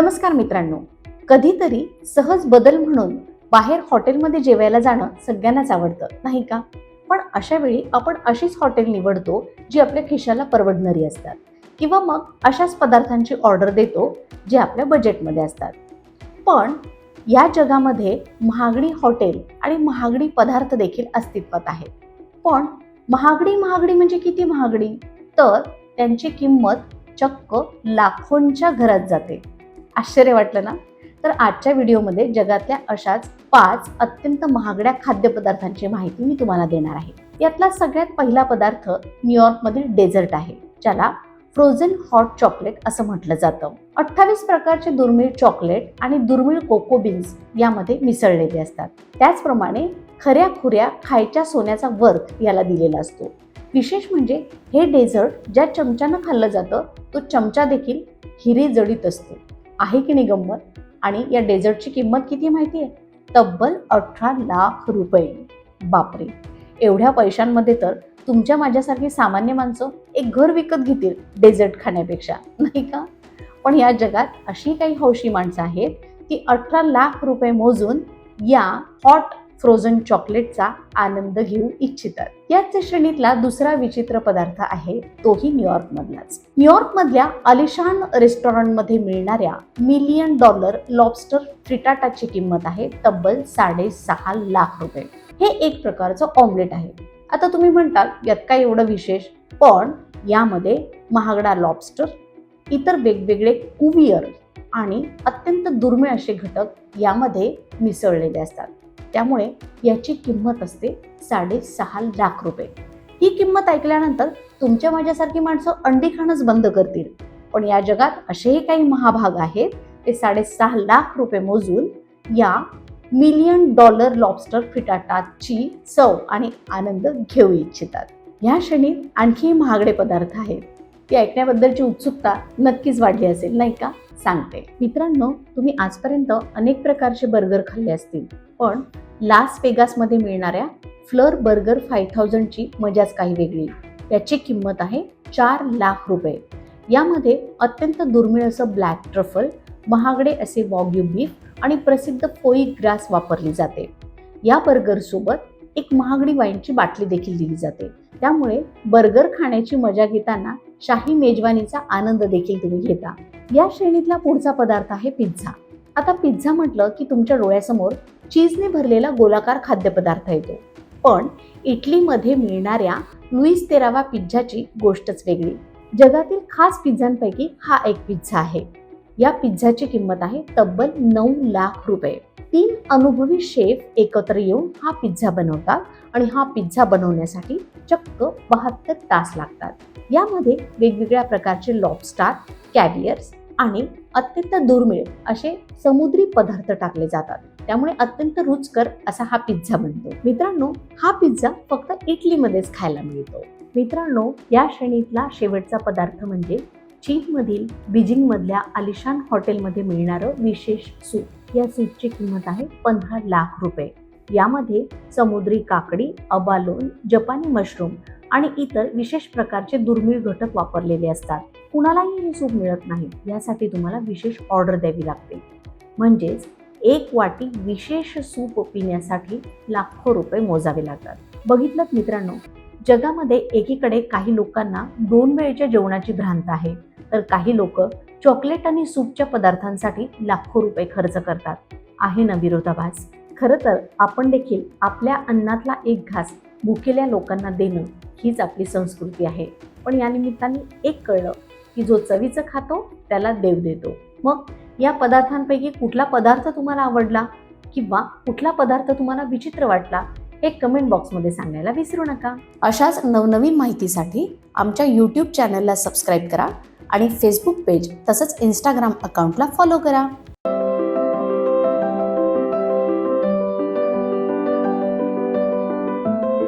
नमस्कार मित्रांनो, कधीतरी सहज बदल म्हणून बाहेर हॉटेलमध्ये जेवायला जाणं सगळ्यांनाच आवडतं, नाही का? पण अशा वेळी आपण अशीच हॉटेल निवडतो जी आपल्या खिशाला परवडणारी असतात किंवा मग अशाच पदार्थांची ऑर्डर देतो जे आपल्या बजेटमध्ये असतात. पण या जगामध्ये महागडी हॉटेल आणि महागडी पदार्थ देखील अस्तित्वात आहेत. पण महागडी महागडी म्हणजे किती महागडी? तर त्यांची किंमत चक्क लाखोंच्या घरात जाते. आश्चर्य वाटलं ना? तर आजच्या व्हिडिओमध्ये जगातल्या अशाच 5 अत्यंत महागड्या खाद्यपदार्थांची माहिती मी तुम्हाला देणार आहे. यातला सगळ्यात पहिला पदार्थ न्यूयॉर्कमधील डेझर्ट आहे, ज्याला फ्रोझन हॉट चॉकलेट असं म्हटलं जातं. 28 प्रकारचे दुर्मिळ चॉकलेट आणि दुर्मिळ कोको बीन्स यामध्ये मिसळलेले असतात. त्याचप्रमाणे खऱ्याखुऱ्या खायच्या सोन्याचा वर्क याला दिलेला असतो. विशेष म्हणजे हे डेझर्ट ज्या चमच्यानं खाल्लं जातं तो चमचा देखील हिरे जडित असतो. आहे की नाही गंमत? आणि या डेझर्टची किंमत किती माहिती आहे? तब्बल 18 लाख रुपये. बापरे, एवढ्या पैशांमध्ये तर तुमच्या माझ्यासारखी सामान्य माणसं एक घर विकत घेतील डेझर्ट खाण्यापेक्षा, नाही का? पण या जगात अशी काही हौशी माणसं आहेत की 18 लाख रुपये मोजून या हॉट फ्रोझन चॉकलेटचा आनंद घेऊ इच्छितात. याच श्रेणीतला दुसरा विचित्र पदार्थ आहे तोही न्यूयॉर्कमधलाच. न्यूयॉर्कमधल्या आलिशान रेस्टॉरंटमध्ये मिळणाऱ्या $1 मिलियन लॉबस्टर फ्रिटाटाची किंमत आहे तब्बल 6.5 लाख रुपये. हे एक प्रकारचं ऑमलेट आहे. आता तुम्ही म्हणताल यात काय एवढं विशेष? पण यामध्ये महागडा लॉबस्टर, इतर वेगवेगळे कुवियर आणि अत्यंत दुर्मिळ असे घटक यामध्ये मिसळलेले असतात. त्यामुळे याची किंमत असते 6.5 लाख रुपये. ही किंमत ऐकल्यानंतर तुमच्या माझ्यासारखी माणसं अंडी खाणंच बंद करतील. पण या जगात असेही काही महाभाग आहेत ते 6.5 लाख रुपये मोजून या $1 मिलियन लॉबस्टर फ्रिटाटाची चव आणि आनंद घेऊ इच्छितात. या श्रेणीत आणखी महागडे पदार्थ आहेत. ते ऐकण्याबद्दलची उत्सुकता नक्कीच वाढली असेल, नाही का? सांगते. मित्रांनो, तुम्ही आजपर्यंत अनेक प्रकारचे बर्गर खाल्ले असतील, पण लास वेगासमध्ये मिळणाऱ्या फ्लर बर्गर 5000 ची मजाच काही वेगळी. याची किंमत आहे 4 लाख रुपये. यामध्ये अत्यंत दुर्मिळ असं ब्लॅक ट्रफल, महागडे असे वॉग्यू बीफ आणि प्रसिद्ध फोई ग्रास वापरली जाते. या बर्गर सोबत एक महागडी वाईनची बाटली देखील दिली जाते. त्यामुळे बर्गर खाण्याची मजा घेताना शाही मेजवानीचा आनंद देखील तुम्ही घेता. या श्रेणीतला पुढचा पदार्थ आहे पिझ्झा. आता पिझ्झा म्हटलं की तुमच्या डोळ्यासमोर चीजने भरलेला गोलाकार खाद्यपदार्थ येतो. पण इटलीमध्ये मिळणाऱ्या लुईस 13 पिझ्झाची गोष्टच वेगळी. जगातील खास पिझ्झांपैकी हा एक पिझ्झा आहे. या पिझ्झाची किंमत आहे तब्बल 9 लाख रुपये. 3 अनुभवी शेफ एकत्र येऊन हा पिझ्झा बनवतात आणि हा पिझ्झा बनवण्यासाठी चक्क 72 तास लागतात. यामध्ये वेगवेगळ्या प्रकारचे लॉबस्टर, कॅव्हियर्स आणि अत्यंत दुर्मिळ असे समुद्री पदार्थ टाकले जातात. त्यामुळे अत्यंत रुचकर असा हा पिझ्झा बनतो. मित्रांनो, हा पिझ्झा फक्त इटलीमध्येच खायला मिळतो. मित्रांनो, या श्रेणीतला शेवटचा पदार्थ म्हणजे चीनमधील बीजिंगमधल्या आलिशान हॉटेलमध्ये मिळणारं विशेष सूप. या सूपची किंमत आहे 15 लाख रुपये. यामध्ये समुद्री काकडी, अबालोन, जपानी मशरूम आणि इतर विशेष प्रकारचे दुर्मिळ घटक वापरलेले असतात. कुणालाही हे सूप मिळत नाही. यासाठी तुम्हाला विशेष ऑर्डर द्यावी लागते. म्हणजेच एक वाटी विशेष सूप पिण्यासाठी लाखो रुपये मोजावे लागतात. बघितलं मित्रांनो, जगामध्ये एकीकडे काही लोकांना 2 वेळच्या जेवणाची भ्रांत आहे, तर काही लोक चॉकलेट आणि सूपच्या पदार्थांसाठी लाखो रुपये खर्च करतात. आहे ना विरोधाभास? खरं तर आपण देखील आपल्या अन्नातला एक घास भुकेल्या लोकांना देणं हीच आपली संस्कृती आहे. पण या निमित्ताने एक कळलं की जो चवीचं खातो त्याला देव देतो. मग या पदार्थांपैकी कुठला पदार्थ तुम्हाला आवडला किंवा कुठला पदार्थ तुम्हाला विचित्र वाटला हे कमेंट बॉक्समध्ये सांगायला विसरू नका. अशाच नवनवीन माहितीसाठी आमच्या YouTube चॅनलला सबस्क्राईब करा आणि फेसबुक पेज तसंच Instagram अकाउंटला फॉलो करा.